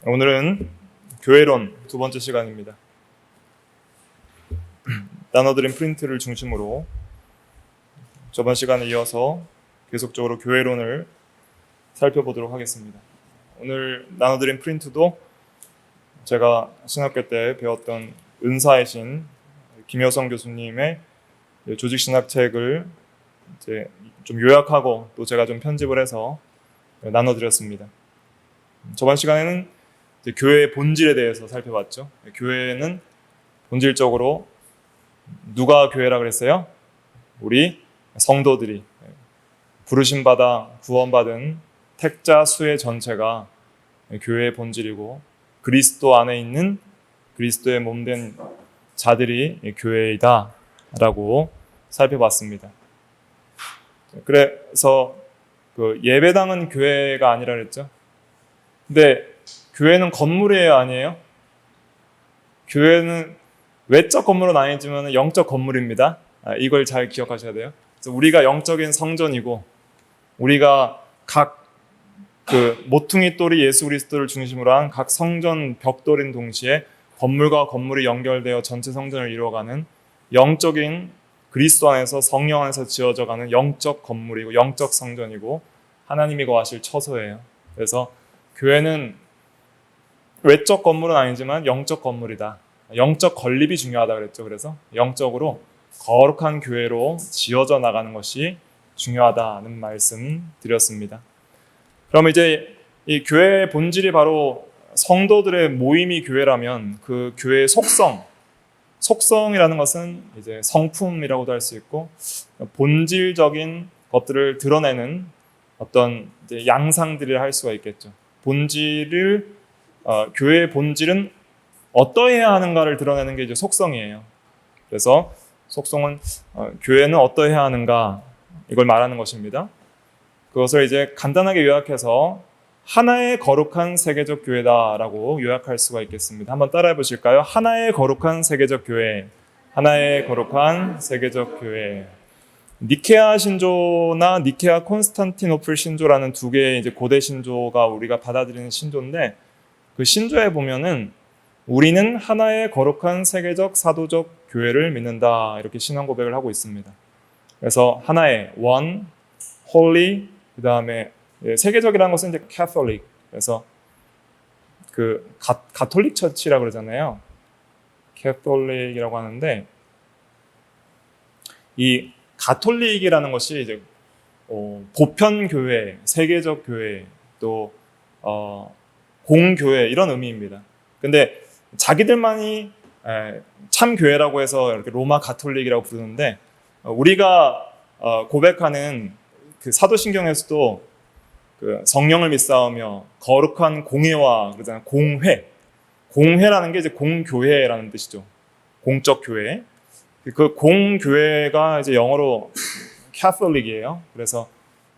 오늘은 교회론 두 번째 시간입니다. 나눠드린 프린트를 중심으로 저번 시간에 이어서 계속적으로 교회론을 살펴보도록 하겠습니다. 오늘 나눠드린 프린트도 제가 신학교 때 배웠던 은사의 신 김효성 교수님의 조직신학책을 이제 좀 요약하고 또 제가 좀 편집을 해서 나눠드렸습니다. 저번 시간에는 교회의 본질에 대해서 살펴봤죠. 교회는 본질적으로 누가 교회라 그랬어요? 우리 성도들이 부르심받아 구원받은 택자 수의 전체가 교회의 본질이고 그리스도 안에 있는 그리스도의 몸된 자들이 교회이다 라고 살펴봤습니다. 그래서 예배당은 교회가 아니라 그랬죠. 근데 교회는 건물이에요, 아니에요? 교회는 외적 건물은 아니지만 영적 건물입니다. 이걸 잘 기억하셔야 돼요. 그래서 우리가 영적인 성전이고 우리가 각 모퉁이 돌이 예수 그리스도를 중심으로 한 각 성전 벽돌인 동시에 건물과 건물이 연결되어 전체 성전을 이루어가는 영적인 그리스도 안에서 성령 안에서 지어져가는 영적 건물이고 영적 성전이고 하나님이 거하실 처소예요. 그래서 교회는 외적 건물은 아니지만 영적 건물이다. 영적 건립이 중요하다 그랬죠. 그래서 영적으로 거룩한 교회로 지어져 나가는 것이 중요하다는 말씀 드렸습니다. 그럼 이제 이 교회의 본질이 바로 성도들의 모임이 교회라면 그 교회의 속성이라는 것은 이제 성품이라고도 할 수 있고 본질적인 것들을 드러내는 어떤 이제 양상들을 할 수가 있겠죠. 교회의 본질은 어떠해야 하는가를 드러내는 게 이제 속성이에요. 그래서 속성은 교회는 어떠해야 하는가 이걸 말하는 것입니다. 그것을 이제 간단하게 요약해서 하나의 거룩한 세계적 교회다라고 요약할 수가 있겠습니다. 한번 따라해 보실까요? 하나의 거룩한 세계적 교회, 하나의 거룩한 세계적 교회. 니케아 신조나 니케아 콘스탄티노플 신조라는 두 개의 이제 고대 신조가 우리가 받아들이는 신조인데 그 신조에 보면은 우리는 하나의 거룩한 세계적 사도적 교회를 믿는다 이렇게 신앙 고백을 하고 있습니다. 그래서 하나의 one, holy, 그 다음에 세계적이라는 것은 이제 Catholic. 그래서 가톨릭 처치라고 그러잖아요. Catholic이라고 하는데 이 가톨릭이라는 것이 이제 보편 교회, 세계적 교회, 또 공교회 이런 의미입니다. 근데 자기들만이 참 교회라고 해서 이렇게 로마 가톨릭이라고 부르는데 우리가 고백하는 그 사도신경에서도 그 성령을 믿사오며 거룩한 공회와 그러잖아요. 공회라는 게 이제 공교회라는 뜻이죠. 공적 교회. 그 공교회가 이제 영어로 Catholic이에요. 그래서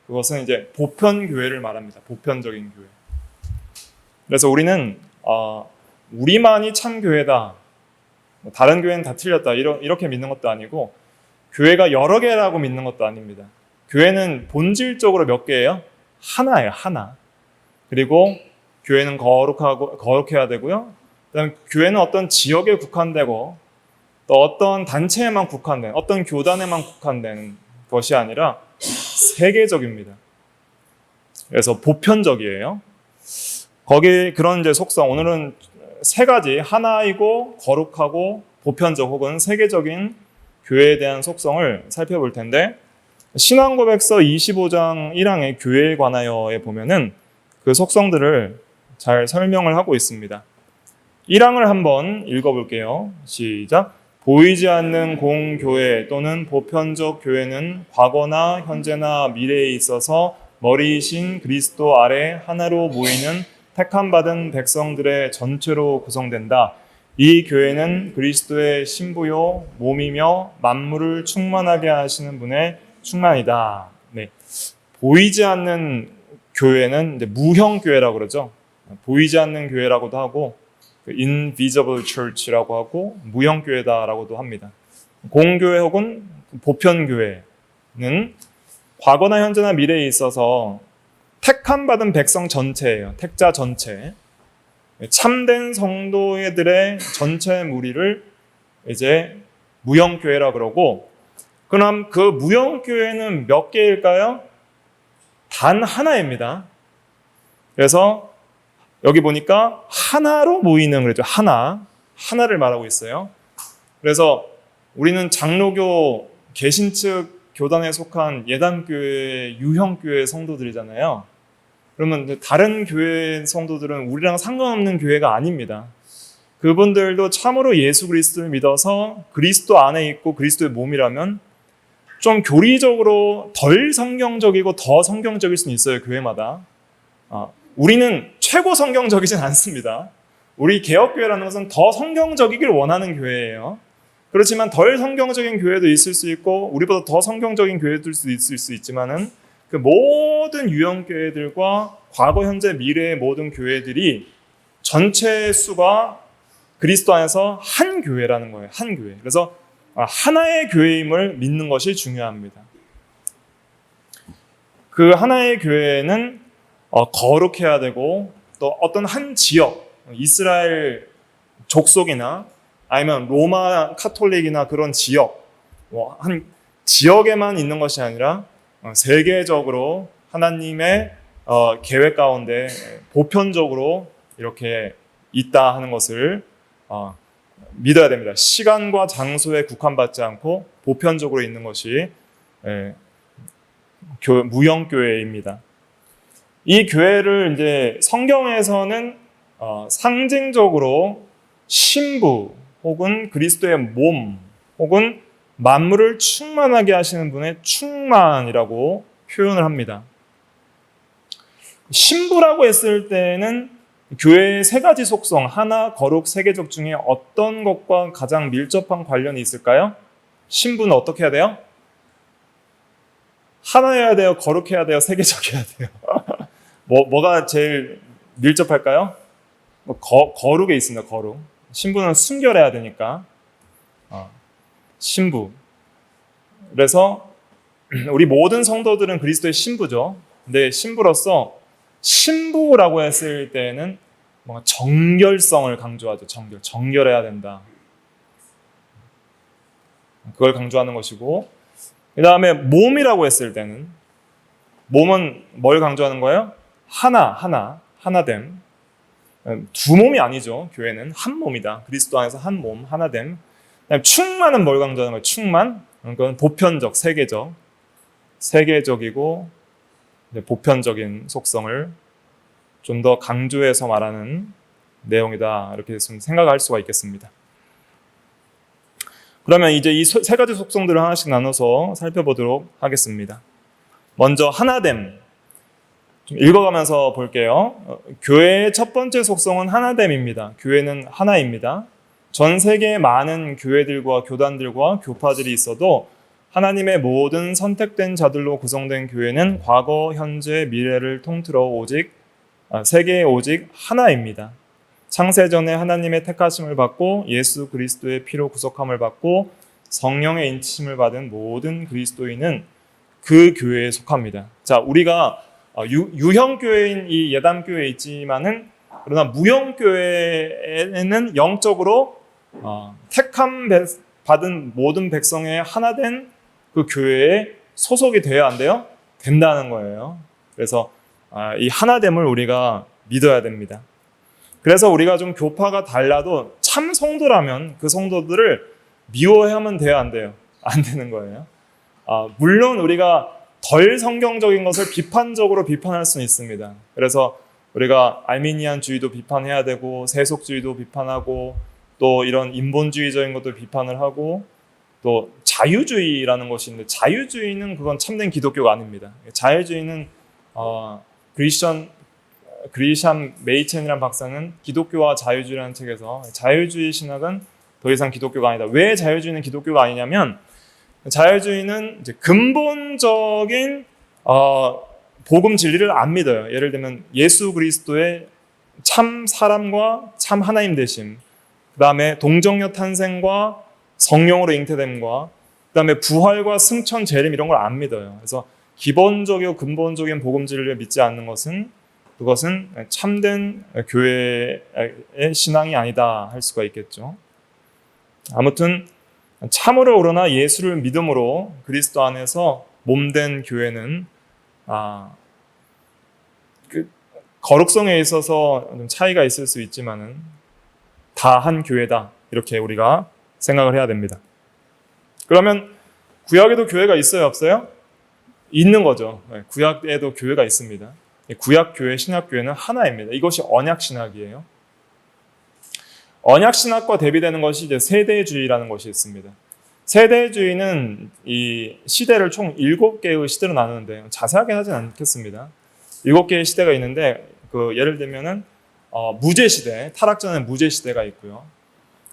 그것은 이제 보편 교회를 말합니다. 보편적인 교회. 그래서 우리는 우리만이 참 교회다. 다른 교회는 다 틀렸다. 이렇게 믿는 것도 아니고 교회가 여러 개라고 믿는 것도 아닙니다. 교회는 본질적으로 몇 개예요? 하나예요. 하나. 그리고 교회는 거룩해야 되고요. 그다음에 교회는 어떤 지역에 국한되고 또 어떤 단체에만 국한된, 어떤 교단에만 국한된 것이 아니라 세계적입니다. 그래서 보편적이에요. 거기 그런 이제 속성, 오늘은 세 가지, 하나이고 거룩하고 보편적 혹은 세계적인 교회에 대한 속성을 살펴볼 텐데 신앙고백서 25장 1항의 교회에 관하여에 보면은 그 속성들을 잘 설명을 하고 있습니다. 1항을 한번 읽어볼게요. 시작. 보이지 않는 공교회 또는 보편적 교회는 과거나 현재나 미래에 있어서 머리이신 그리스도 아래 하나로 모이는 택함받은 백성들의 전체로 구성된다. 이 교회는 그리스도의 신부요 몸이며 만물을 충만하게 하시는 분의 충만이다. 네. 보이지 않는 교회는 이제 무형 교회라고 그러죠. 보이지 않는 교회라고도 하고 invisible church라고 하고 무형 교회다라고도 합니다. 공교회 혹은 보편 교회는 과거나 현재나 미래에 있어서 택함 받은 백성 전체예요. 택자 전체. 참된 성도들의 전체 무리를 이제 무형교회라 그러고, 그럼 그 무형교회는 몇 개일까요? 단 하나입니다. 그래서 여기 보니까 하나로 모이는, 그랬죠. 하나를 말하고 있어요. 그래서 우리는 장로교 개신측 교단에 속한 예단교회, 유형교회 성도들이잖아요. 그러면 다른 교회 성도들은 우리랑 상관없는 교회가 아닙니다. 그분들도 참으로 예수 그리스도를 믿어서 그리스도 안에 있고 그리스도의 몸이라면 좀 교리적으로 덜 성경적이고 더 성경적일 수는 있어요, 교회마다. 우리는 최고 성경적이진 않습니다. 우리 개혁교회라는 것은 더 성경적이길 원하는 교회예요. 그렇지만 덜 성경적인 교회도 있을 수 있고 우리보다 더 성경적인 교회도 있을 수 있지만은 그 모든 유형교회들과 과거, 현재, 미래의 모든 교회들이 전체 수가 그리스도 안에서 한 교회라는 거예요. 한 교회. 그래서 하나의 교회임을 믿는 것이 중요합니다. 그 하나의 교회는 거룩해야 되고 또 어떤 한 지역, 이스라엘 족속이나 아니면 로마 카톨릭이나 그런 지역, 한 지역에만 있는 것이 아니라 세계적으로 하나님의 계획 가운데 보편적으로 이렇게 있다 하는 것을 믿어야 됩니다. 시간과 장소에 국한받지 않고 보편적으로 있는 것이 무형교회입니다. 이 교회를 이제 성경에서는 상징적으로 신부 혹은 그리스도의 몸 혹은 만물을 충만하게 하시는 분의 충만이라고 표현을 합니다. 신부라고 했을 때는 교회의 세 가지 속성, 하나, 거룩, 세계적 중에 어떤 것과 가장 밀접한 관련이 있을까요? 신부는 어떻게 해야 돼요? 하나여야 돼요? 거룩해야 돼요? 세계적이어야 돼요? 뭐가 제일 밀접할까요? 거룩에 있습니다. 거룩. 신부는 순결해야 되니까. 신부. 그래서 우리 모든 성도들은 그리스도의 신부죠. 근데 신부로서 신부라고 했을 때는 뭔가 정결성을 강조하죠. 정결해야 된다. 그걸 강조하는 것이고, 그 다음에 몸이라고 했을 때는 몸은 뭘 강조하는 거예요? 하나됨. 두 몸이 아니죠. 교회는 한 몸이다. 그리스도 안에서 한 몸, 하나됨. 그다음에 충만은 뭘 강조하는 거예요? 충만. 그건 보편적, 세계적이고 보편적인 속성을 좀 더 강조해서 말하는 내용이다. 이렇게 좀 생각할 수가 있겠습니다. 그러면 이제 이 세 가지 속성들을 하나씩 나눠서 살펴보도록 하겠습니다. 먼저 하나됨. 좀 읽어가면서 볼게요. 교회의 첫 번째 속성은 하나됨입니다. 교회는 하나입니다. 전 세계의 많은 교회들과 교단들과 교파들이 있어도 하나님의 모든 선택된 자들로 구성된 교회는 과거, 현재, 미래를 통틀어 세계에 오직 하나입니다. 창세전에 하나님의 택하심을 받고 예수 그리스도의 피로 구속함을 받고 성령의 인치심을 받은 모든 그리스도인은 그 교회에 속합니다. 자, 우리가 유형교회인 이 예담교회에 있지만은 그러나 무형교회에는 영적으로 택함 받은 모든 백성의 하나된 그 교회에 소속이 돼야 안 돼요? 된다는 거예요. 그래서 이 하나됨을 우리가 믿어야 됩니다. 그래서 우리가 좀 교파가 달라도 참 성도라면 그 성도들을 미워하면 돼요, 안 돼요? 안 되는 거예요. 물론 우리가 덜 성경적인 것을 비판적으로 비판할 수는 있습니다. 그래서 우리가 알미니안주의도 비판해야 되고 세속주의도 비판하고 또 이런 인본주의적인 것도 비판을 하고 또 자유주의라는 것이 있는데 자유주의는 그건 참된 기독교가 아닙니다. 자유주의는 그리샴 메이첸이라는 박사는 기독교와 자유주의라는 책에서 자유주의 신학은 더 이상 기독교가 아니다. 왜 자유주의는 기독교가 아니냐면 자유주의는 이제 근본적인 복음 진리를 안 믿어요. 예를 들면 예수 그리스도의 참 사람과 참 하나님 되심, 그 다음에 동정녀 탄생과 성령으로 잉태됨과 그 다음에 부활과 승천 재림 이런 걸 안 믿어요. 그래서 기본적이고 근본적인 복음 진리를 믿지 않는 것은 그것은 참된 교회의 신앙이 아니다 할 수가 있겠죠. 아무튼 참으로 그러나 예수를 믿음으로 그리스도 안에서 몸된 교회는 그 거룩성에 있어서 좀 차이가 있을 수 있지만은 다 한 교회다 이렇게 우리가 생각을 해야 됩니다. 그러면 구약에도 교회가 있어요, 없어요? 있는 거죠. 구약에도 교회가 있습니다. 구약 교회, 신약 교회는 하나입니다. 이것이 언약 신학이에요. 언약 신학과 대비되는 것이 이제 세대주의라는 것이 있습니다. 세대주의는 이 시대를 총 7개의 시대로 나누는데 자세하게 하진 않겠습니다. 7개의 시대가 있는데 예를 들면은 무제 시대, 타락 전에 무제 시대가 있고요.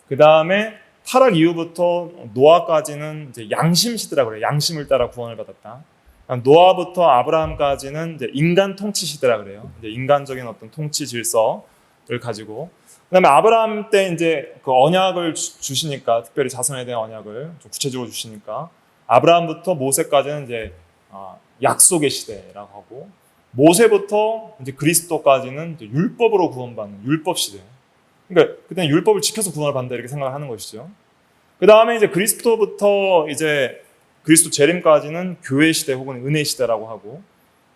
그 다음에 타락 이후부터 노아까지는 이제 양심 시대라고 그래요. 양심을 따라 구원을 받았다. 노아부터 아브라함까지는 이제 인간 통치 시대라 그래요. 이제 인간적인 어떤 통치 질서를 가지고, 그다음에 아브라함 때 이제 그 언약을 주시니까, 특별히 자손에 대한 언약을 좀 구체적으로 주시니까 아브라함부터 모세까지는 이제 약속의 시대라고 하고, 모세부터 이제 그리스도까지는 이제 율법으로 구원받는 율법 시대. 그러니까 그때는 율법을 지켜서 구원을 받는다 이렇게 생각을 하는 것이죠. 그 다음에 이제 그리스도부터 이제 그리스도 재림까지는 교회 시대 혹은 은혜 시대라고 하고,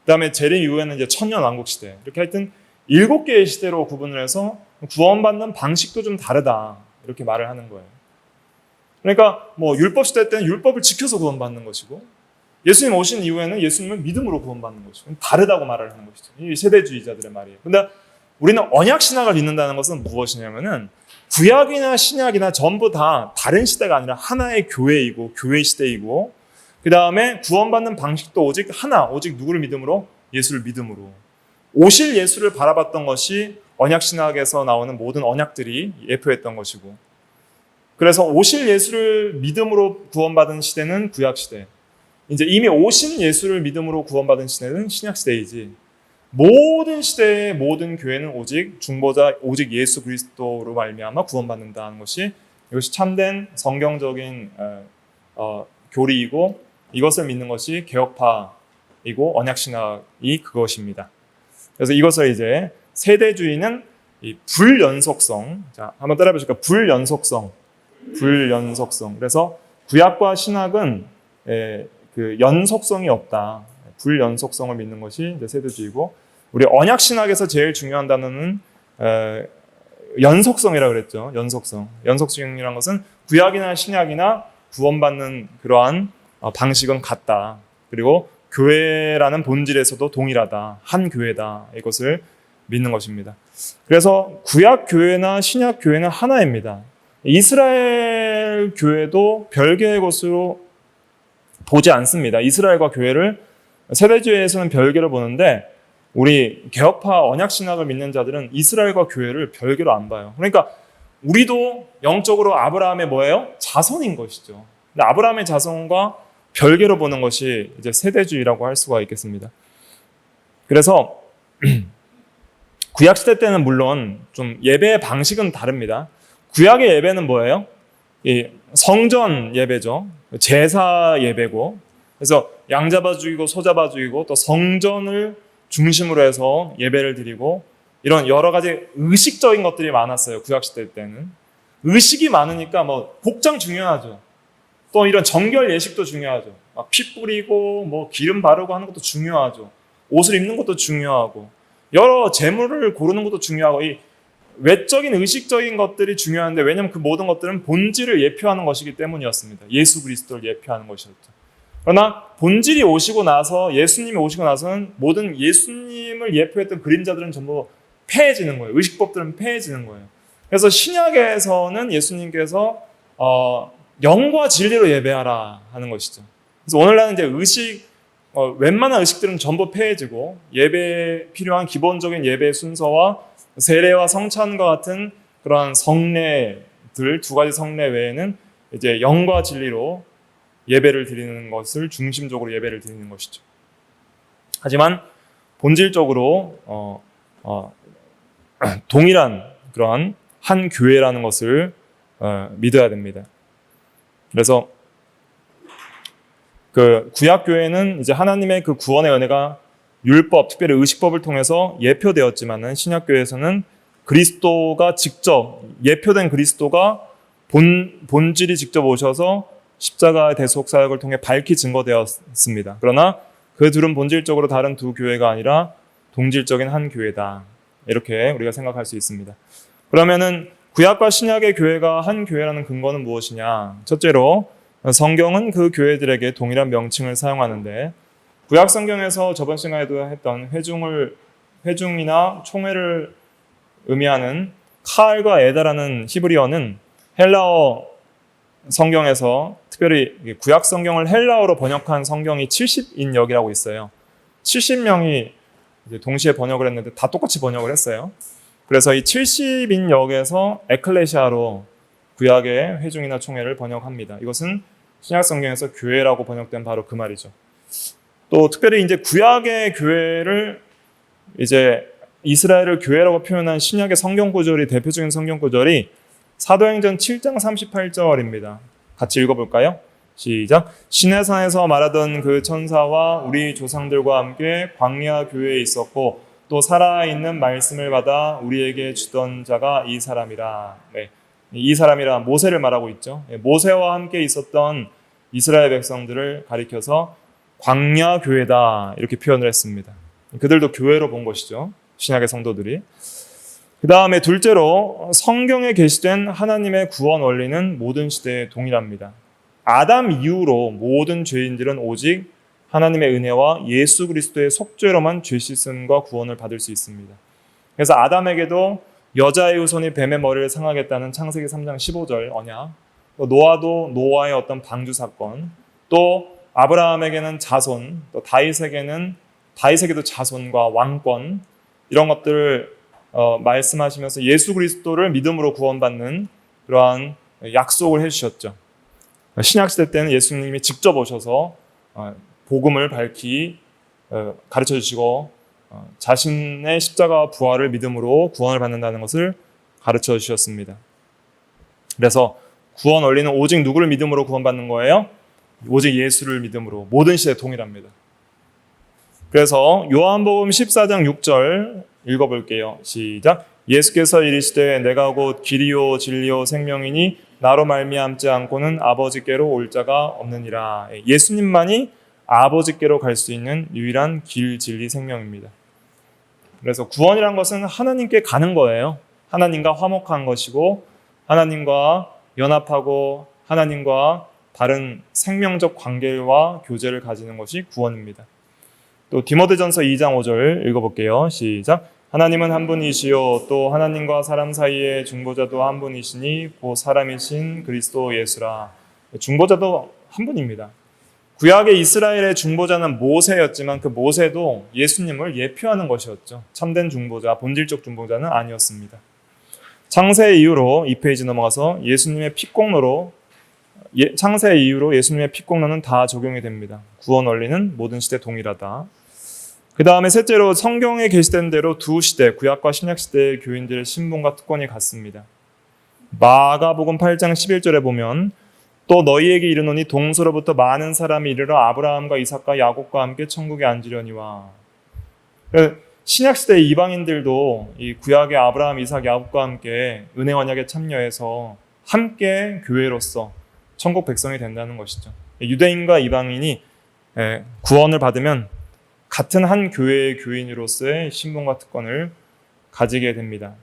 그 다음에 재림 이후에는 이제 천년 왕국 시대. 이렇게 하여튼 7개의 시대로 구분을 해서 구원받는 방식도 좀 다르다 이렇게 말을 하는 거예요. 그러니까 뭐 율법 시대 때는 율법을 지켜서 구원받는 것이고, 예수님 오신 이후에는 예수님을 믿음으로 구원받는 것이고, 다르다고 말을 하는 것이죠. 이 세대주의자들의 말이에요. 근데 우리는 언약 신학을 믿는다는 것은 무엇이냐면은 구약이나 신약이나 전부 다 다른 시대가 아니라 하나의 교회이고 교회 시대이고, 그 다음에 구원받는 방식도 오직 하나, 오직 누구를 믿음으로? 예수를 믿음으로. 오실 예수를 바라봤던 것이 언약 신학에서 나오는 모든 언약들이 예표했던 것이고, 그래서 오실 예수를 믿음으로 구원받은 시대는 구약 시대, 이제 이미 오신 예수를 믿음으로 구원받은 시대는 신약 시대이지, 모든 시대의 모든 교회는 오직 중보자, 오직 예수 그리스도로 말미암아 구원받는다는 것이, 이것이 참된 성경적인 교리이고, 이것을 믿는 것이 개혁파이고 언약신학이 그것입니다. 그래서 이것을 이제 세대주의는 이 불연속성, 자 한번 따라해 보실까요? 불연속성. 그래서 구약과 신학은 그 연속성이 없다. 불연속성을 믿는 것이 이제 세대주의고, 우리 언약 신학에서 제일 중요한 단어는 연속성이라고 그랬죠. 연속성이라는 것은 구약이나 신약이나 구원받는 그러한 방식은 같다. 그리고 교회라는 본질에서도 동일하다. 한 교회다. 이것을 믿는 것입니다. 그래서 구약 교회나 신약 교회는 하나입니다. 이스라엘 교회도 별개의 것으로 보지 않습니다. 이스라엘과 교회를 세대주의에서는 별개로 보는데, 우리 개혁파 언약신학을 믿는 자들은 이스라엘과 교회를 별개로 안 봐요. 그러니까 우리도 영적으로 아브라함의 뭐예요? 자손인 것이죠. 근데 아브라함의 자손과 별개로 보는 것이 이제 세대주의라고 할 수가 있겠습니다. 그래서 구약시대 때는 물론 좀 예배의 방식은 다릅니다. 구약의 예배는 뭐예요? 이 성전 예배죠. 제사 예배고, 그래서 양 잡아 죽이고 소 잡아 죽이고 또 성전을 중심으로 해서 예배를 드리고, 이런 여러 가지 의식적인 것들이 많았어요. 구약시대 때는 의식이 많으니까 뭐 복장 중요하죠. 또 이런 정결 예식도 중요하죠. 피 뿌리고 뭐 기름 바르고 하는 것도 중요하죠. 옷을 입는 것도 중요하고, 여러 재물을 고르는 것도 중요하고, 이 외적인 의식적인 것들이 중요한데, 왜냐하면 그 모든 것들은 본질을 예표하는 것이기 때문이었습니다. 예수 그리스도를 예표하는 것이었죠. 그러나 본질이 오시고 나서, 예수님이 오시고 나서는 모든 예수님을 예표했던 그림자들은 전부 폐해지는 거예요. 의식법들은 폐해지는 거예요. 그래서 신약에서는 예수님께서 영과 진리로 예배하라 하는 것이죠. 그래서 오늘날은 이제 웬만한 의식들은 전부 폐해지고, 예배에 필요한 기본적인 예배 순서와 세례와 성찬과 같은 그러한 성례들, 두 가지 성례 외에는 이제 영과 진리로 예배를 드리는 것을 중심적으로 예배를 드리는 것이죠. 하지만 본질적으로 동일한 그러한 한 교회라는 것을 믿어야 됩니다. 그래서 그 구약 교회는 이제 하나님의 그 구원의 은혜가 율법, 특별히 의식법을 통해서 예표되었지만은 신약교회에서는 그리스도가 직접 예표된 그리스도가 본질이 직접 오셔서 십자가 대속 사역을 통해 밝히 증거되었습니다. 그러나 그 둘은 본질적으로 다른 두 교회가 아니라 동질적인 한 교회다. 이렇게 우리가 생각할 수 있습니다. 그러면은 구약과 신약의 교회가 한 교회라는 근거는 무엇이냐? 첫째로 성경은 그 교회들에게 동일한 명칭을 사용하는데 구약 성경에서 저번 시간에도 했던 회중이나 총회를 의미하는 칼과 에다라는 히브리어는 헬라어 성경에서 특별히 구약 성경을 헬라어로 번역한 성경이 70인역이라고 있어요. 70명이 동시에 번역을 했는데 다 똑같이 번역을 했어요. 그래서 이 70인역에서 에클레시아로 구약의 회중이나 총회를 번역합니다. 이것은 신약 성경에서 교회라고 번역된 바로 그 말이죠. 또 특별히 이제 구약의 교회를 이제 이스라엘을 교회라고 표현한 신약의 성경 구절이 대표적인 성경 구절이 사도행전 7장 38절입니다. 같이 읽어볼까요? 시작. 시내산에서 말하던 그 천사와 우리 조상들과 함께 광야 교회에 있었고 또 살아있는 말씀을 받아 우리에게 주던 자가 이 사람이라. 네. 이 사람이라 모세를 말하고 있죠. 모세와 함께 있었던 이스라엘 백성들을 가리켜서 광야 교회다 이렇게 표현을 했습니다. 그들도 교회로 본 것이죠. 신약의 성도들이. 그 다음에 둘째로 성경에 게시된 하나님의 구원 원리는 모든 시대에 동일합니다. 아담 이후로 모든 죄인들은 오직 하나님의 은혜와 예수 그리스도의 속죄로만 죄 씻음과 구원을 받을 수 있습니다. 그래서 아담에게도 여자의 후손이 뱀의 머리를 상하겠다는 창세기 3장 15절 언약, 또 노아도 노아의 어떤 방주 사건, 또 아브라함에게는 자손, 또 다윗에게도 자손과 왕권 이런 것들을 말씀하시면서 예수 그리스도를 믿음으로 구원받는 그러한 약속을 해주셨죠. 신약시대 때는 예수님이 직접 오셔서 복음을 밝히 가르쳐주시고 자신의 십자가와 부활을 믿음으로 구원을 받는다는 것을 가르쳐주셨습니다. 그래서 구원 원리는 오직 누구를 믿음으로 구원받는 거예요? 오직 예수를 믿음으로 모든 시대에 동일합니다. 그래서 요한복음 14장 6절 읽어볼게요. 시작. 예수께서 이르시되 내가 곧 길이요 진리요 생명이니 나로 말미암지 않고는 아버지께로 올 자가 없느니라. 예수님만이 아버지께로 갈 수 있는 유일한 길, 진리, 생명입니다. 그래서 구원이란 것은 하나님께 가는 거예요. 하나님과 화목한 것이고 하나님과 연합하고 하나님과 바른 생명적 관계와 교제를 가지는 것이 구원입니다. 또 디모데전서 2장 5절 읽어볼게요. 시작. 하나님은 한 분이시요 또 하나님과 사람 사이의 중보자도 한 분이시니 곧 사람이신 그리스도 예수라. 중보자도 한 분입니다. 구약의 이스라엘의 중보자는 모세였지만 그 모세도 예수님을 예표하는 것이었죠. 참된 중보자, 본질적 중보자는 아니었습니다. 창세 이후로 2페이지 넘어가서 예수님의 피공로로 창세 이후로 예수님의 피공로는 다 적용이 됩니다. 구원 원리는 모든 시대 동일하다. 그 다음에 셋째로 성경에 게시된 대로 두 시대, 구약과 신약 시대의 교인들의 신분과 특권이 같습니다. 마가복음 8장 11절에 보면 또 너희에게 이르노니 동서로부터 많은 사람이 이르러 아브라함과 이삭과 야곱과 함께 천국에 앉으려니와. 신약 시대의 이방인들도 이 구약의 아브라함, 이삭, 야곱과 함께 은혜 언약에 참여해서 함께 교회로서 천국 백성이 된다는 것이죠. 유대인과 이방인이 구원을 받으면 같은 한 교회의 교인으로서의 신분과 특권을 가지게 됩니다.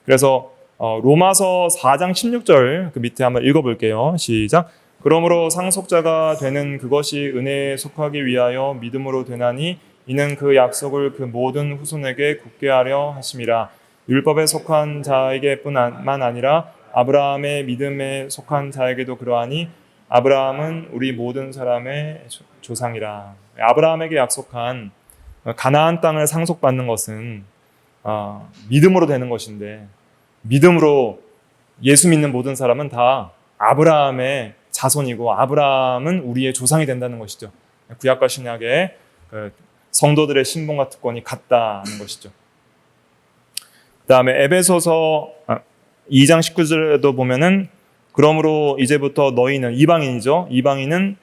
그래서 로마서 4장 16절 그 밑에 한번 읽어볼게요. 시작. 그러므로 상속자가 되는 그것이 은혜에 속하기 위하여 믿음으로 되나니 이는 그 약속을 그 모든 후손에게 굳게 하려 하심이라. 율법에 속한 자에게뿐만 아니라 아브라함의 믿음에 속한 자에게도 그러하니 아브라함은 우리 모든 사람의 조상이라. 아브라함에게 약속한 가나안 땅을 상속받는 것은 믿음으로 되는 것인데 믿음으로 예수 믿는 모든 사람은 다 아브라함의 자손이고 아브라함은 우리의 조상이 된다는 것이죠. 구약과 신약의 성도들의 신분과 특권이 같다는 것이죠. 그 다음에 에베소서 2장 19절에도 보면은 그러므로 이제부터 너희는 이방인이죠. 이방인은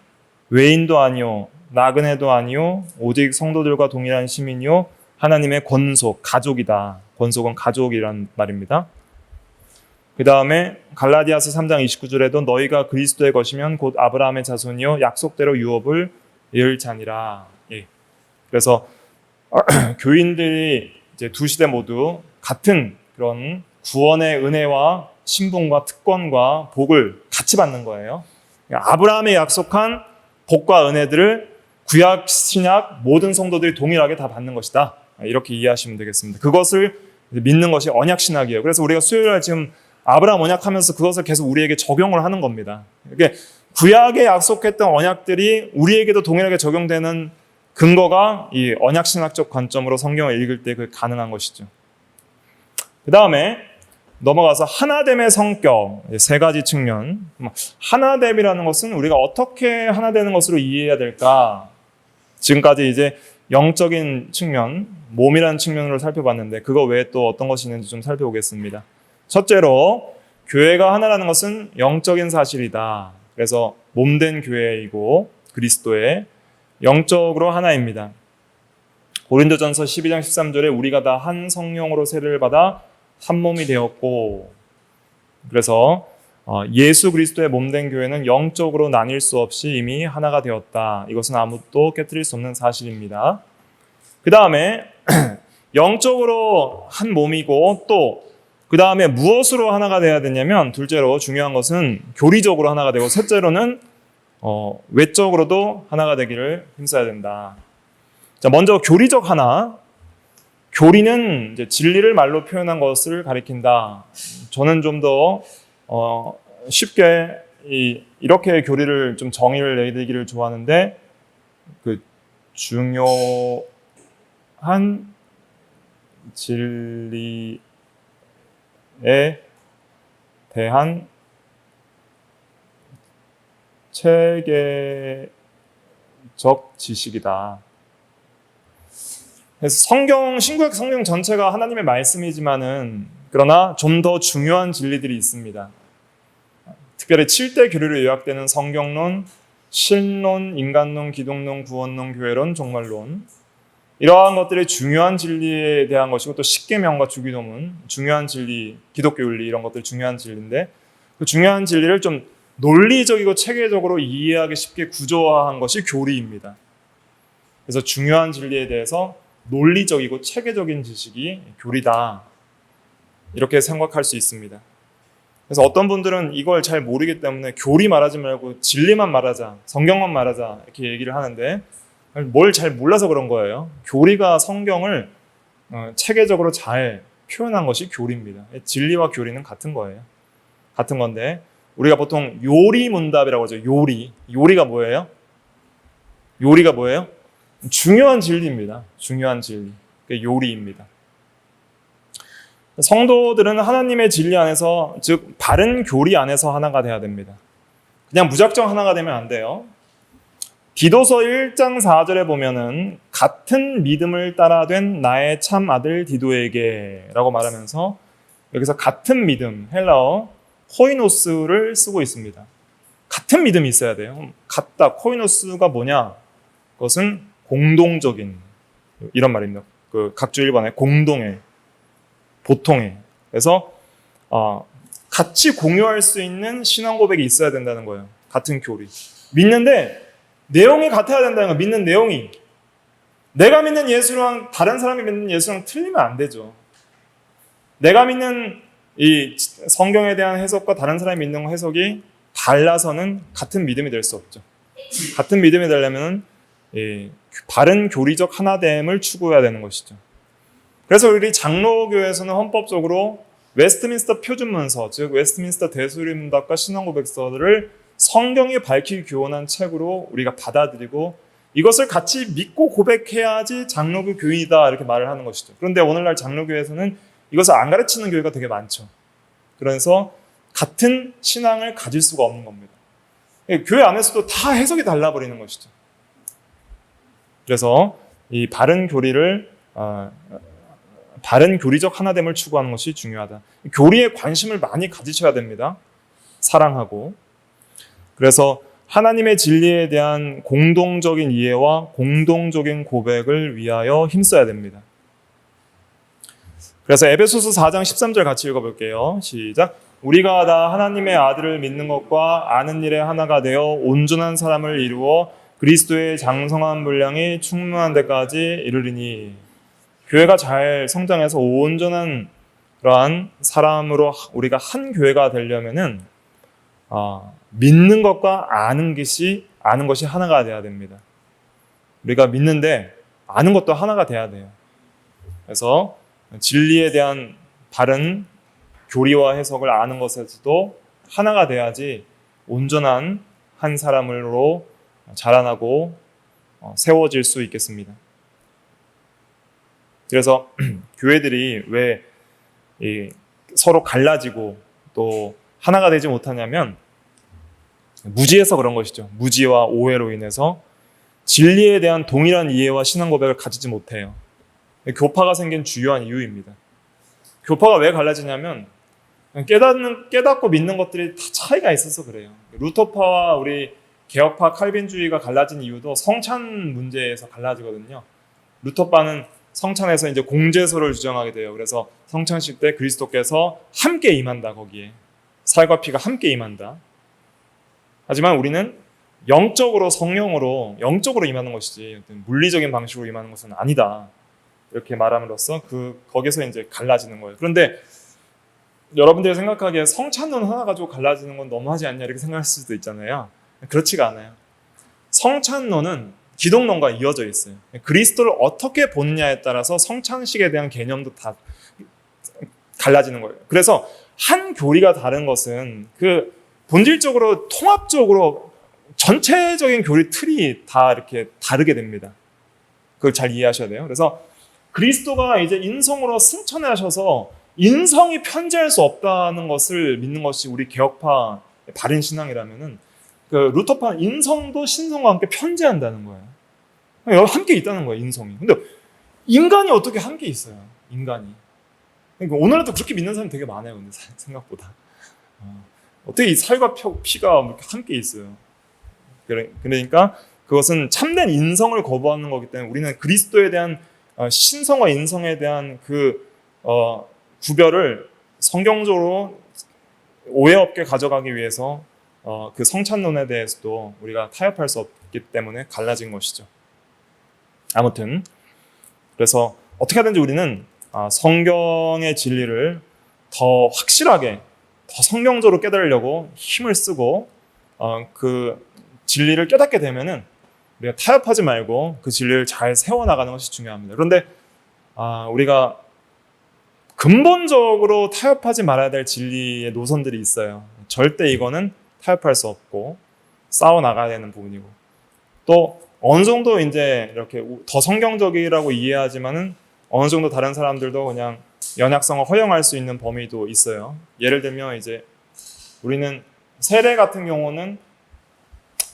외인도 아니요 나그네도 아니요 오직 성도들과 동일한 시민이요 하나님의 권속, 가족이다. 권속은 가족이란 말입니다. 그 다음에 갈라디아서 3장 29절에도 너희가 그리스도의 것이면 곧 아브라함의 자손이요 약속대로 유업을 이을 자니라. 예. 그래서 교인들이 이제 두 시대 모두 같은 그런 구원의 은혜와 신분과 특권과 복을 같이 받는 거예요. 아브라함의 약속한 복과 은혜들을 구약, 신약 모든 성도들이 동일하게 다 받는 것이다. 이렇게 이해하시면 되겠습니다. 그것을 믿는 것이 언약 신학이에요. 그래서 우리가 수요일날 지금 아브라함 언약하면서 그것을 계속 우리에게 적용을 하는 겁니다. 이게 구약에 약속했던 언약들이 우리에게도 동일하게 적용되는 근거가 이 언약 신학적 관점으로 성경을 읽을 때 그 가능한 것이죠. 그 다음에 넘어가서 하나됨의 성격, 세 가지 측면. 하나됨이라는 것은 우리가 어떻게 하나되는 것으로 이해해야 될까? 지금까지 이제 영적인 측면, 몸이라는 측면으로 살펴봤는데 그거 외에 또 어떤 것이 있는지 좀 살펴보겠습니다. 첫째로 교회가 하나라는 것은 영적인 사실이다. 그래서 몸된 교회이고 그리스도의 영적으로 하나입니다. 고린도전서 12장 13절에 우리가 다 한 성령으로 세례를 받아 한 몸이 되었고, 그래서 예수 그리스도의 몸된 교회는 영적으로 나뉠 수 없이 이미 하나가 되었다. 이것은 아무도 깨뜨릴 수 없는 사실입니다. 그 다음에 영적으로 한 몸이고 또 그 다음에 무엇으로 하나가 돼야 되냐면 둘째로 중요한 것은 교리적으로 하나가 되고 셋째로는 외적으로도 하나가 되기를 힘써야 된다. 자, 먼저 교리적 하나. 교리는 이제 진리를 말로 표현한 것을 가리킨다. 저는 좀 더 쉽게 이렇게 교리를 좀 정의를 내리기를 좋아하는데 그 중요한 진리에 대한 체계적 지식이다. 그래서 신구약 성경 전체가 하나님의 말씀이지만은 그러나 좀 더 중요한 진리들이 있습니다. 특별히 7대 교리로 요약되는 성경론, 신론, 인간론, 기독론, 구원론, 교회론, 종말론, 이러한 것들이 중요한 진리에 대한 것이고 또 십계명과 주기도문, 중요한 진리, 기독교 윤리 이런 것들 중요한 진리인데 그 중요한 진리를 좀 논리적이고 체계적으로 이해하기 쉽게 구조화한 것이 교리입니다. 그래서 중요한 진리에 대해서 논리적이고 체계적인 지식이 교리다. 이렇게 생각할 수 있습니다. 그래서 어떤 분들은 이걸 잘 모르기 때문에 교리 말하지 말고 진리만 말하자, 성경만 말하자 이렇게 얘기를 하는데 뭘 잘 몰라서 그런 거예요. 교리가 성경을 체계적으로 잘 표현한 것이 교리입니다. 진리와 교리는 같은 거예요. 같은 건데 우리가 보통 요리문답이라고 하죠. 요리가 뭐예요? 요리가 뭐예요? 중요한 진리입니다. 중요한 진리. 그게 요리입니다. 성도들은 하나님의 진리 안에서, 즉 바른 교리 안에서 하나가 돼야 됩니다. 그냥 무작정 하나가 되면 안 돼요. 디도서 1장 4절에 보면은 같은 믿음을 따라 된 나의 참 아들 디도에게 라고 말하면서 여기서 같은 믿음, 헬라어 코이노스를 쓰고 있습니다. 같은 믿음이 있어야 돼요. 같다, 코이노스가 뭐냐? 그것은 공동적인 이런 말입니다. 그 각주 1번에 공동의, 보통의. 그래서 같이 공유할 수 있는 신앙 고백이 있어야 된다는 거예요. 같은 교리. 믿는데 내용이 같아야 된다는 거예요. 믿는 내용이. 내가 믿는 예수랑 다른 사람이 믿는 예수랑 틀리면 안 되죠. 내가 믿는 이 성경에 대한 해석과 다른 사람이 믿는 해석이 달라서는 같은 믿음이 될 수 없죠. 같은 믿음이 되려면 바른 교리적 하나됨을 추구해야 되는 것이죠. 그래서 우리 장로교에서는 헌법적으로 웨스트민스터 표준문서, 즉 웨스트민스터 대수리문답과 신앙고백서를 성경이 밝히기 교훈한 책으로 우리가 받아들이고 이것을 같이 믿고 고백해야지 장로교 교인이다 이렇게 말을 하는 것이죠. 그런데 오늘날 장로교에서는 이것을 안 가르치는 교회가 되게 많죠. 그래서 같은 신앙을 가질 수가 없는 겁니다. 교회 안에서도 다 해석이 달라버리는 것이죠. 그래서 이 바른 교리적 하나됨을 추구하는 것이 중요하다. 교리에 관심을 많이 가지셔야 됩니다. 사랑하고. 그래서 하나님의 진리에 대한 공동적인 이해와 공동적인 고백을 위하여 힘써야 됩니다. 그래서 에베소서 4장 13절 같이 읽어볼게요. 시작. 우리가 다 하나님의 아들을 믿는 것과 아는 일에 하나가 되어 온전한 사람을 이루어 그리스도의 장성한 분량이 충만한 데까지 이르리니. 교회가 잘 성장해서 온전한 그러한 사람으로 우리가 한 교회가 되려면은 믿는 것과 아는 것이 하나가 돼야 됩니다. 우리가 믿는데 아는 것도 하나가 돼야 돼요. 그래서 진리에 대한 바른 교리와 해석을 아는 것에서도 하나가 돼야지 온전한 한 사람으로 자라나고 세워질 수 있겠습니다. 그래서 교회들이 왜 서로 갈라지고 또 하나가 되지 못하냐면 무지해서 그런 것이죠. 무지와 오해로 인해서 진리에 대한 동일한 이해와 신앙 고백을 가지지 못해요. 교파가 생긴 주요한 이유입니다. 교파가 왜 갈라지냐면 깨닫고 믿는 것들이 다 차이가 있어서 그래요. 루터파와 우리 개혁파 칼빈주의가 갈라진 이유도 성찬 문제에서 갈라지거든요. 루터파는 성찬에서 이제 공제소를 주장하게 돼요. 그래서 성찬식 때 그리스도께서 함께 임한다. 거기에 살과 피가 함께 임한다. 하지만 우리는 영적으로 성령으로 영적으로 임하는 것이지 물리적인 방식으로 임하는 것은 아니다. 이렇게 말함으로써 거기서 이제 갈라지는 거예요. 그런데 여러분들이 생각하기에 성찬론 하나 가지고 갈라지는 건 너무하지 않냐 이렇게 생각할 수도 있잖아요. 그렇지가 않아요. 성찬론은 기독론과 이어져 있어요. 그리스도를 어떻게 보느냐에 따라서 성찬식에 대한 개념도 다 갈라지는 거예요. 그래서 한 교리가 다른 것은 본질적으로 통합적으로 전체적인 교리 틀이 다 이렇게 다르게 됩니다. 그걸 잘 이해하셔야 돼요. 그래서 그리스도가 이제 인성으로 승천하셔서 인성이 편재할 수 없다는 것을 믿는 것이 우리 개혁파 바른 신앙이라면은 루터파는 인성도 신성과 함께 편재한다는 거예요. 함께 있다는 거예요, 인성이. 근데 인간이 어떻게 함께 있어요? 인간이. 그러니까 오늘날도 그렇게 믿는 사람이 되게 많아요. 근데 생각보다. 어떻게 이 살과 피가 함께 있어요? 그러니까 그것은 참된 인성을 거부하는 거기 때문에 우리는 그리스도에 대한 신성과 인성에 대한 구별을 성경적으로 오해 없게 가져가기 위해서 그 성찬론에 대해서도 우리가 타협할 수 없기 때문에 갈라진 것이죠. 아무튼 그래서 어떻게 하든지 우리는 성경의 진리를 더 확실하게 더 성경적으로 깨달으려고 힘을 쓰고 그 진리를 깨닫게 되면은 우리가 타협하지 말고 그 진리를 잘 세워나가는 것이 중요합니다. 그런데 우리가 근본적으로 타협하지 말아야 될 진리의 노선들이 있어요. 절대 이거는 타협할 수 없고 싸워 나가야 되는 부분이고 또 어느 정도 이제 이렇게 더 성경적이라고 이해하지만은 어느 정도 다른 사람들도 그냥 연약성을 허용할 수 있는 범위도 있어요. 예를 들면 이제 우리는 세례 같은 경우는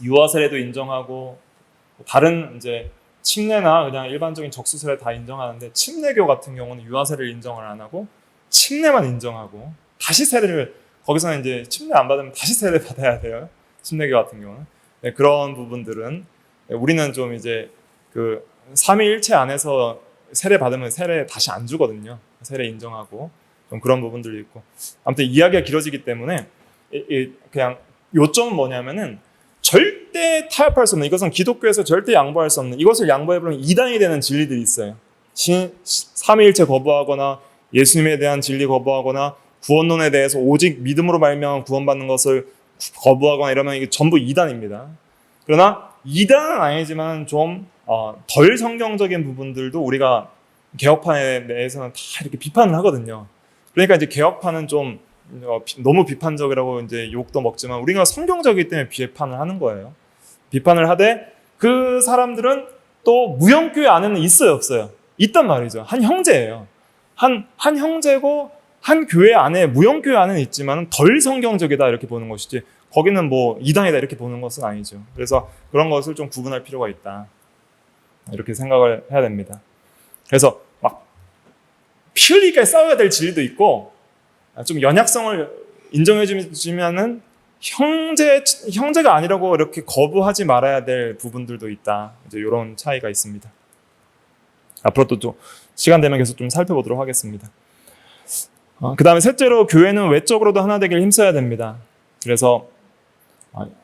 유아 세례도 인정하고 다른 이제 침례나 그냥 일반적인 적수 세례 다 인정하는데 침례교 같은 경우는 유아 세례를 인정을 안 하고 침례만 인정하고 다시 세례를 거기서는 이제 침례 안 받으면 다시 세례 받아야 돼요. 침례교 같은 경우는 그런 부분들은 우리는 좀 이제 그 삼위일체 안에서 세례 받으면 세례 다시 안 주거든요. 세례 인정하고 좀 그런 부분들이 있고 아무튼 이야기가 길어지기 때문에 그냥 요점은 뭐냐면은 절대 타협할 수 없는 이것은 기독교에서 절대 양보할 수 없는 이것을 양보해버리면 이단이 되는 진리들이 있어요. 삼위일체 거부하거나 예수님에 대한 진리 거부하거나 구원론에 대해서 오직 믿음으로 말미암아 구원받는 것을 거부하거나 이러면 이게 전부 이단입니다. 그러나 이단은 아니지만 좀 덜 성경적인 부분들도 우리가 개혁파에 대해서는 다 이렇게 비판을 하거든요. 그러니까 이제 개혁파는 좀 너무 비판적이라고 이제 욕도 먹지만 우리가 성경적이기 때문에 비판을 하는 거예요. 비판을 하되 그 사람들은 또 무형교회 안에는 있어요, 없어요? 있단 말이죠. 한 형제예요. 한 형제고 한 교회 안에 무형교회 안에는 있지만 덜 성경적이다 이렇게 보는 것이지 거기는 뭐 이단이다 이렇게 보는 것은 아니죠. 그래서 그런 것을 좀 구분할 필요가 있다. 이렇게 생각을 해야 됩니다. 그래서 막 피 흘리게 싸워야 될 진리도 있고 좀 연약성을 인정해 주면은 형제가 아니라고 이렇게 거부하지 말아야 될 부분들도 있다. 이제 이런 차이가 있습니다. 앞으로 또 시간 되면 계속 좀 살펴보도록 하겠습니다. 그 다음에 셋째로 교회는 외적으로도 하나 되기를 힘써야 됩니다. 그래서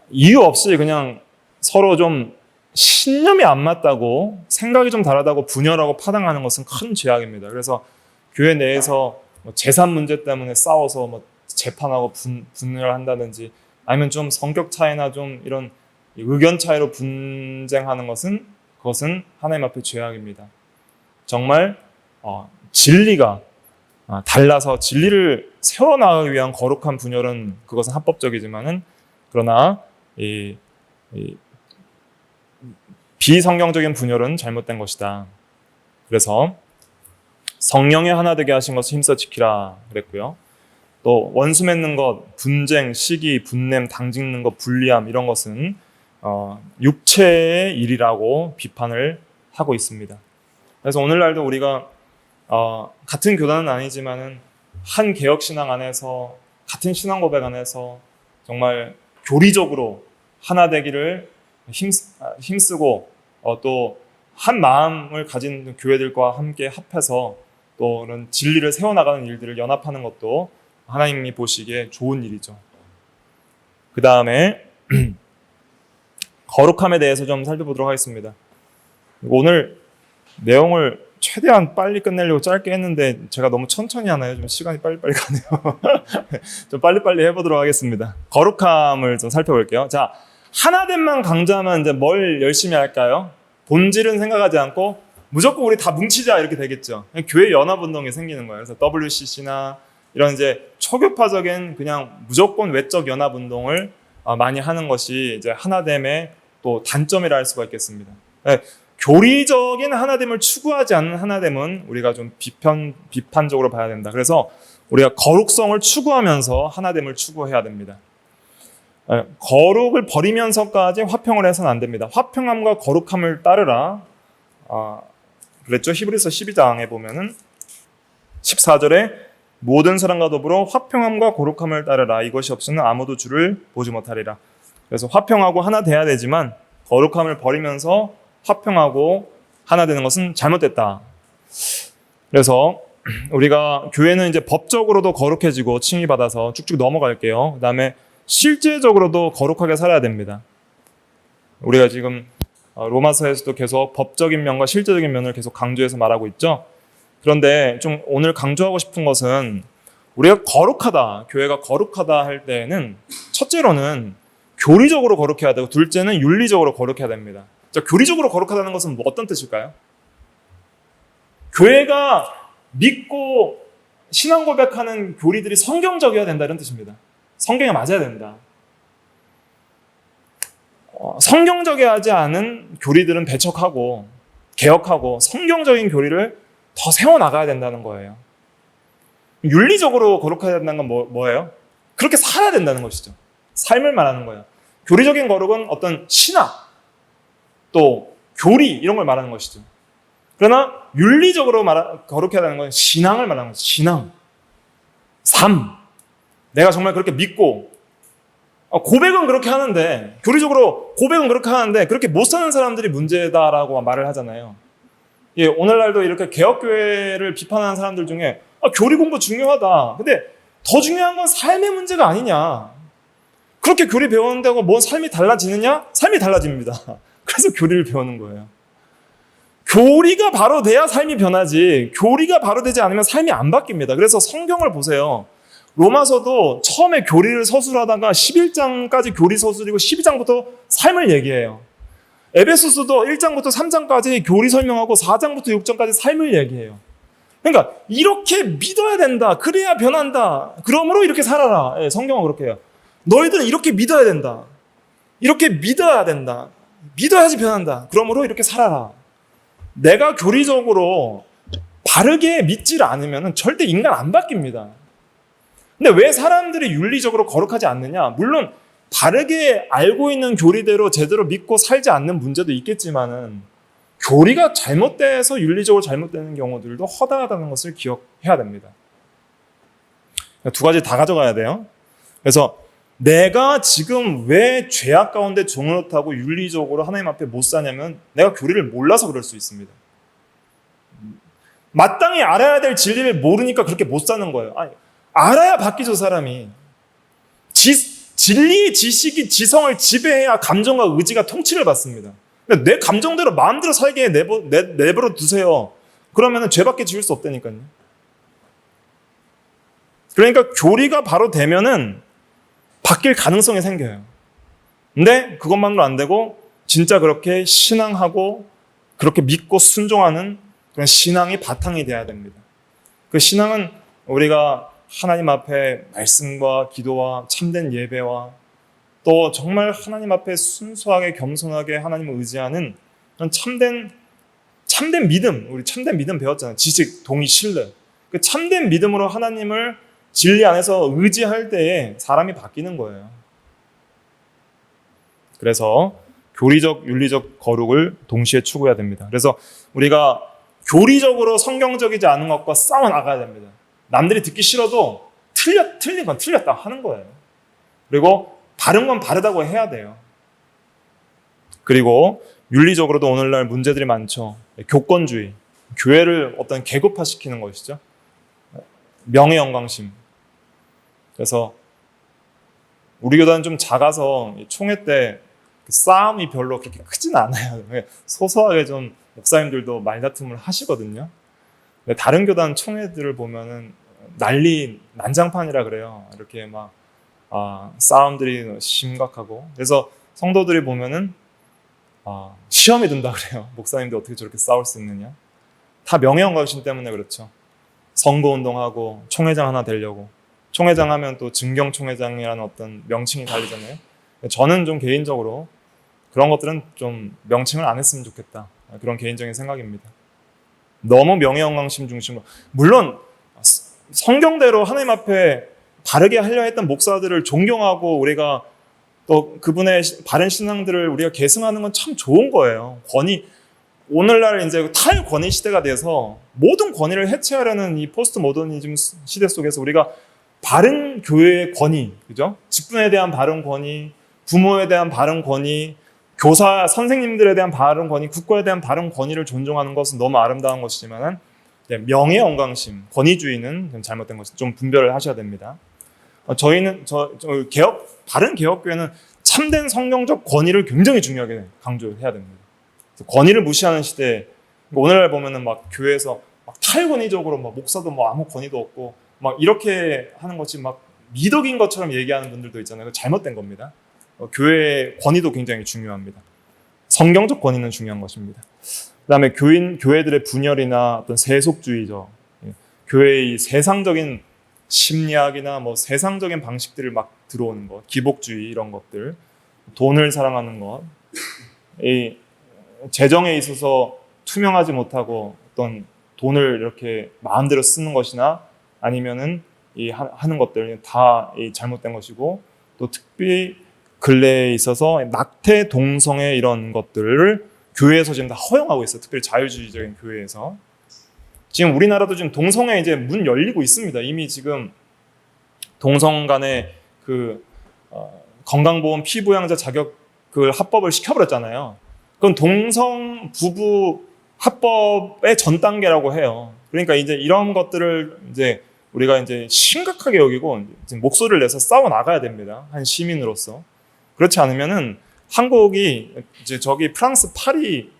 이유 없이 그냥 서로 좀 신념이 안 맞다고 생각이 좀 다르다고 분열하고 파당하는 것은 큰 죄악입니다. 그래서 교회 내에서 재산 문제 때문에 싸워서 재판하고 분열한다든지 아니면 좀 성격 차이나 좀 이런 의견 차이로 분쟁하는 그것은 하나님 앞에 죄악입니다. 정말 진리가 달라서 진리를 세워나가기 위한 거룩한 분열은 그것은 합법적이지만은 그러나 이 비성경적인 분열은 잘못된 것이다. 그래서 성령의 하나 되게 하신 것을 힘써 지키라 그랬고요. 또 원수 맺는 것, 분쟁, 시기, 분냄, 당짓는 것, 불리함 이런 것은 육체의 일이라고 비판을 하고 있습니다. 그래서 오늘날도 우리가 같은 교단은 아니지만은 한 개혁신앙 안에서 같은 신앙 고백 안에서 정말 교리적으로 하나 되기를 힘쓰고 또 한 마음을 가진 교회들과 함께 합해서 또 이런 진리를 세워나가는 일들을 연합하는 것도 하나님이 보시기에 좋은 일이죠. 그 다음에 거룩함에 대해서 좀 살펴보도록 하겠습니다. 오늘 내용을 최대한 빨리 끝내려고 짧게 했는데 제가 너무 천천히 하나요? 좀 시간이 빨리빨리 가네요. 좀 빨리빨리 해보도록 하겠습니다. 거룩함을 좀 살펴볼게요. 자, 하나됨만 강조하면 이제 뭘 열심히 할까요? 본질은 생각하지 않고 무조건 우리 다 뭉치자 이렇게 되겠죠. 교회 연합운동이 생기는 거예요. 그래서 WCC나 이런 이제 초교파적인 그냥 무조건 외적 연합운동을 많이 하는 것이 이제 하나됨의 또 단점이라 할 수가 있겠습니다. 교리적인 하나됨을 추구하지 않는 하나됨은 우리가 좀 비판적으로 봐야 된다. 그래서 우리가 거룩성을 추구하면서 하나됨을 추구해야 됩니다. 거룩을 버리면서까지 화평을 해서는 안 됩니다. 화평함과 거룩함을 따르라. 그랬죠? 히브리서 12장에 보면은 14절에 모든 사람과 더불어 화평함과 거룩함을 따르라. 이것이 없으면 아무도 주를 보지 못하리라. 그래서 화평하고 하나 돼야 되지만 거룩함을 버리면서 화평하고 하나 되는 것은 잘못됐다. 그래서 우리가 교회는 이제 법적으로도 거룩해지고 칭의받아서 쭉쭉 넘어갈게요. 그 다음에 실제적으로도 거룩하게 살아야 됩니다. 우리가 지금 로마서에서도 계속 법적인 면과 실제적인 면을 계속 강조해서 말하고 있죠. 그런데 좀 오늘 강조하고 싶은 것은 우리가 거룩하다, 교회가 거룩하다 할 때는 첫째로는 교리적으로 거룩해야 되고 둘째는 윤리적으로 거룩해야 됩니다. 자, 교리적으로 거룩하다는 것은 어떤 뜻일까요? 교회가 믿고 신앙 고백하는 교리들이 성경적이어야 된다 이런 뜻입니다. 성경에 맞아야 된다. 성경적이하지 않은 교리들은 배척하고 개혁하고 성경적인 교리를 더 세워나가야 된다는 거예요. 윤리적으로 거룩해야 된다는 건 뭐예요? 그렇게 살아야 된다는 것이죠. 삶을 말하는 거예요. 교리적인 거룩은 어떤 신학, 또 교리 이런 걸 말하는 것이죠. 그러나 윤리적으로 거룩해야 되는 건 신앙을 말하는 거죠. 신앙, 삶. 내가 정말 그렇게 믿고 고백은 그렇게 하는데 교리적으로 고백은 그렇게 하는데 그렇게 못 사는 사람들이 문제다라고 말을 하잖아요. 예, 오늘날도 이렇게 개혁교회를 비판하는 사람들 중에 교리 공부 중요하다. 근데 더 중요한 건 삶의 문제가 아니냐. 그렇게 교리 배우는다고 뭐 삶이 달라지느냐? 삶이 달라집니다. 그래서 교리를 배우는 거예요. 교리가 바로 돼야 삶이 변하지 교리가 바로 되지 않으면 삶이 안 바뀝니다. 그래서 성경을 보세요. 로마서도 처음에 교리를 서술하다가 11장까지 교리 서술이고 12장부터 삶을 얘기해요. 에베소서도 1장부터 3장까지 교리 설명하고 4장부터 6장까지 삶을 얘기해요. 그러니까 이렇게 믿어야 된다. 그래야 변한다. 그러므로 이렇게 살아라. 예, 성경은 그렇게 해요. 너희들은 이렇게 믿어야 된다. 이렇게 믿어야 된다. 믿어야지 변한다. 그러므로 이렇게 살아라. 내가 교리적으로 바르게 믿질 않으면 절대 인간 안 바뀝니다. 근데 왜 사람들이 윤리적으로 거룩하지 않느냐? 물론 바르게 알고 있는 교리대로 제대로 믿고 살지 않는 문제도 있겠지만은 교리가 잘못돼서 윤리적으로 잘못되는 경우들도 허다하다는 것을 기억해야 됩니다. 두 가지 다 가져가야 돼요. 그래서 내가 지금 왜 죄악 가운데 종을 타고 윤리적으로 하나님 앞에 못 사냐면 내가 교리를 몰라서 그럴 수 있습니다. 마땅히 알아야 될 진리를 모르니까 그렇게 못 사는 거예요. 아니, 알아야 바뀌죠, 사람이. 진리의 지식이 지성을 지배해야 감정과 의지가 통치를 받습니다. 내 감정대로 마음대로 살게 내버려 두세요. 그러면 죄밖에 지을 수 없다니까요. 그러니까 교리가 바로 되면은 바뀔 가능성이 생겨요. 근데 그것만으로 안 되고 진짜 그렇게 신앙하고 그렇게 믿고 순종하는 그런 신앙이 바탕이 돼야 됩니다. 그 신앙은 우리가 하나님 앞에 말씀과 기도와 참된 예배와 또 정말 하나님 앞에 순수하게 겸손하게 하나님을 의지하는 그런 참된 믿음, 우리 참된 믿음 배웠잖아요. 지식, 동의, 신뢰. 그 참된 믿음으로 하나님을 진리 안에서 의지할 때에 사람이 바뀌는 거예요. 그래서 교리적, 윤리적 거룩을 동시에 추구해야 됩니다. 그래서 우리가 교리적으로 성경적이지 않은 것과 싸워 나가야 됩니다. 남들이 듣기 싫어도 틀린 건 틀렸다 하는 거예요. 그리고 바른 건 바르다고 해야 돼요. 그리고 윤리적으로도 오늘날 문제들이 많죠. 교권주의, 교회를 어떤 계급화시키는 것이죠. 명예영광심. 그래서 우리 교단은 좀 작아서 총회 때 싸움이 별로 그렇게 크진 않아요. 소소하게 좀 목사님들도 말다툼을 하시거든요. 근데 다른 교단 총회들을 보면은 난장판이라 그래요. 이렇게 막 싸움들이 심각하고. 그래서 성도들이 보면은 시험이 든다 그래요. 목사님들 어떻게 저렇게 싸울 수 있느냐. 다 명예영광심 때문에 그렇죠. 선거운동하고 총회장 하나 되려고. 총회장 하면 또 증경총회장이라는 어떤 명칭이 달리잖아요. 저는 좀 개인적으로 그런 것들은 좀 명칭을 안 했으면 좋겠다. 그런 개인적인 생각입니다. 너무 명예영광심 중심으로. 물론 성경대로 하나님 앞에 바르게 하려 했던 목사들을 존경하고 우리가 또 그분의 바른 신앙들을 우리가 계승하는 건 참 좋은 거예요. 오늘날 이제 탈권위 시대가 돼서 모든 권위를 해체하려는 이 포스트 모더니즘 시대 속에서 우리가 바른 교회의 권위, 그죠? 직분에 대한 바른 권위, 부모에 대한 바른 권위, 교사, 선생님들에 대한 바른 권위, 국가에 대한 바른 권위를 존중하는 것은 너무 아름다운 것이지만 명예 영광심, 권위주의는 잘못된 것이 좀 분별을 하셔야 됩니다. 저희는 바른 개혁교회는 참된 성경적 권위를 굉장히 중요하게 강조해야 됩니다. 권위를 무시하는 시대. 오늘날 보면은 막 교회에서 막 탈권위적으로 막 목사도 뭐 아무 권위도 없고 막 이렇게 하는 것이 막 미덕인 것처럼 얘기하는 분들도 있잖아요. 잘못된 겁니다. 교회의 권위도 굉장히 중요합니다. 성경적 권위는 중요한 것입니다. 그다음에 교회들의 분열이나 어떤 세속주의죠. 교회의 이 세상적인 심리학이나 뭐 세상적인 방식들을 막 들어오는 것, 기복주의 이런 것들, 돈을 사랑하는 것, 이 재정에 있어서 투명하지 못하고 어떤 돈을 이렇게 마음대로 쓰는 것이나 아니면은 하는 것들 다 잘못된 것이고 또 특히 근래에 있어서 낙태 동성애 이런 것들을 교회에서 지금 다 허용하고 있어요. 특별히 자유주의적인 교회에서. 지금 우리나라도 지금 동성애 이제 문 열리고 있습니다. 이미 지금 동성 간의 건강보험 피부양자 자격을 합법을 시켜버렸잖아요. 그건 동성 부부 합법의 전 단계라고 해요. 그러니까 이제 이런 것들을 이제 우리가 이제 심각하게 여기고 지금 목소리를 내서 싸워 나가야 됩니다. 한 시민으로서. 그렇지 않으면은 한국이 이제 저기 프랑스 파리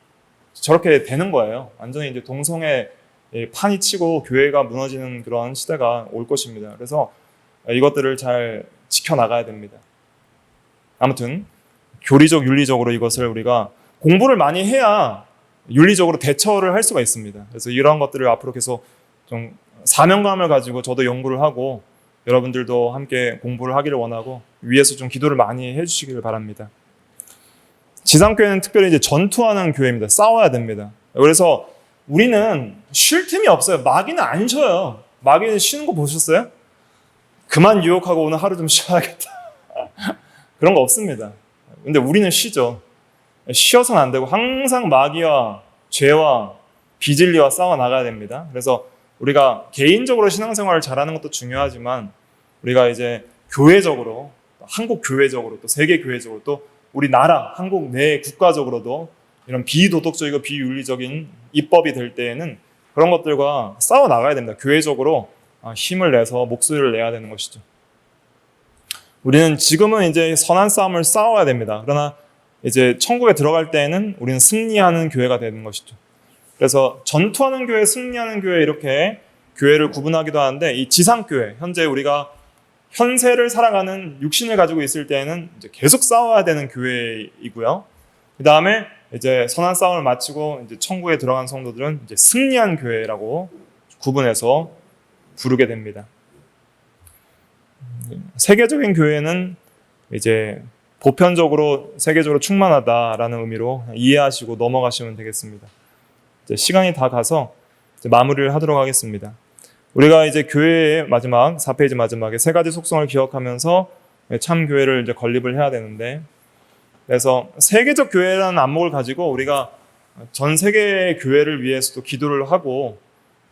저렇게 되는 거예요. 완전히 이제 동성애 판이 치고 교회가 무너지는 그런 시대가 올 것입니다. 그래서 이것들을 잘 지켜나가야 됩니다. 아무튼 교리적, 윤리적으로 이것을 우리가 공부를 많이 해야 윤리적으로 대처를 할 수가 있습니다. 그래서 이러한 것들을 앞으로 계속 좀 사명감을 가지고 저도 연구를 하고 여러분들도 함께 공부를 하기를 원하고 위에서 좀 기도를 많이 해주시기를 바랍니다. 지상교회는 특별히 이제 전투하는 교회입니다. 싸워야 됩니다. 그래서 우리는 쉴 틈이 없어요. 마귀는 안 쉬어요. 마귀는 쉬는 거 보셨어요? 그만 유혹하고 오늘 하루 좀 쉬어야겠다. 그런 거 없습니다. 근데 우리는 쉬죠. 쉬어서는 안 되고 항상 마귀와 죄와 비진리와 싸워 나가야 됩니다. 그래서 우리가 개인적으로 신앙생활을 잘하는 것도 중요하지만 우리가 이제 교회적으로 한국 교회적으로 또 세계 교회적으로 또 우리나라 한국 내 국가적으로도 이런 비도덕적이고 비윤리적인 입법이 될 때에는 그런 것들과 싸워 나가야 됩니다. 교회적으로 힘을 내서 목소리를 내야 되는 것이죠. 우리는 지금은 이제 선한 싸움을 싸워야 됩니다. 그러나 이제 천국에 들어갈 때에는 우리는 승리하는 교회가 되는 것이죠. 그래서 전투하는 교회, 승리하는 교회 이렇게 교회를 구분하기도 하는데 이 지상교회, 현재 우리가 현세를 살아가는 육신을 가지고 있을 때에는 이제 계속 싸워야 되는 교회이고요. 그 다음에 이제 선한 싸움을 마치고 이제 천국에 들어간 성도들은 이제 승리한 교회라고 구분해서 부르게 됩니다. 세계적인 교회는 이제 보편적으로 세계적으로 충만하다라는 의미로 이해하시고 넘어가시면 되겠습니다. 이제 시간이 다 가서 이제 마무리를 하도록 하겠습니다. 우리가 이제 교회의 마지막 4페이지 마지막에 세 가지 속성을 기억하면서 참 교회를 이제 건립을 해야 되는데, 그래서 세계적 교회라는 안목을 가지고 우리가 전 세계의 교회를 위해서도 기도를 하고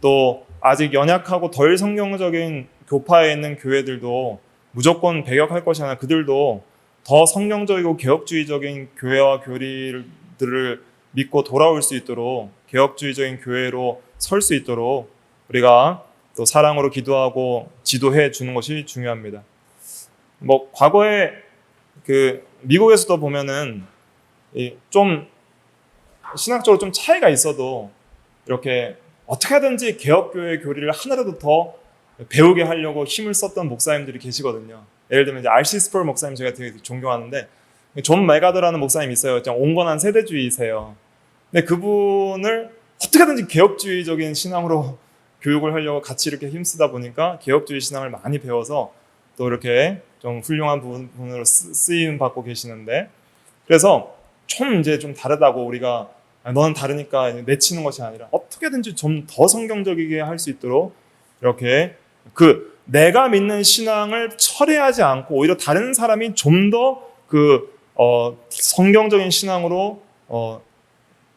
또 아직 연약하고 덜 성경적인 교파에 있는 교회들도 무조건 배격할 것이 아니라 그들도 더 성경적이고 개혁주의적인 교회와 교리들을 믿고 돌아올 수 있도록 개혁주의적인 교회로 설 수 있도록 우리가 또 사랑으로 기도하고 지도해 주는 것이 중요합니다. 뭐 과거에 그 미국에서도 보면은 좀 신학적으로 좀 차이가 있어도 이렇게 어떻게 하든지 개혁교회 교리를 하나라도 더 배우게 하려고 힘을 썼던 목사님들이 계시거든요. 예를 들면 이제 R.C. 스펄 목사님 제가 되게 존경하는데 존 메가더라는 목사님이 있어요. 좀 온건한 세대주의세요. 근데 그분을 어떻게든지 개혁주의적인 신앙으로 교육을 하려고 같이 이렇게 힘쓰다 보니까 개혁주의 신앙을 많이 배워서 또 이렇게 좀 훌륭한 부분으로 쓰임 받고 계시는데, 그래서 좀 이제 좀 다르다고 우리가 너는 다르니까 내치는 것이 아니라 어떻게든지 좀 더 성경적이게 할 수 있도록 이렇게 그 내가 믿는 신앙을 철회하지 않고 오히려 다른 사람이 좀 더 그 성경적인 신앙으로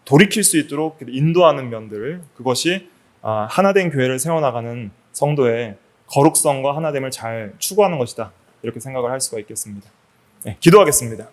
돌이킬 수 있도록 인도하는 면들, 그것이 하나된 교회를 세워나가는 성도의 거룩성과 하나됨을 잘 추구하는 것이다, 이렇게 생각을 할 수가 있겠습니다. 네, 기도하겠습니다.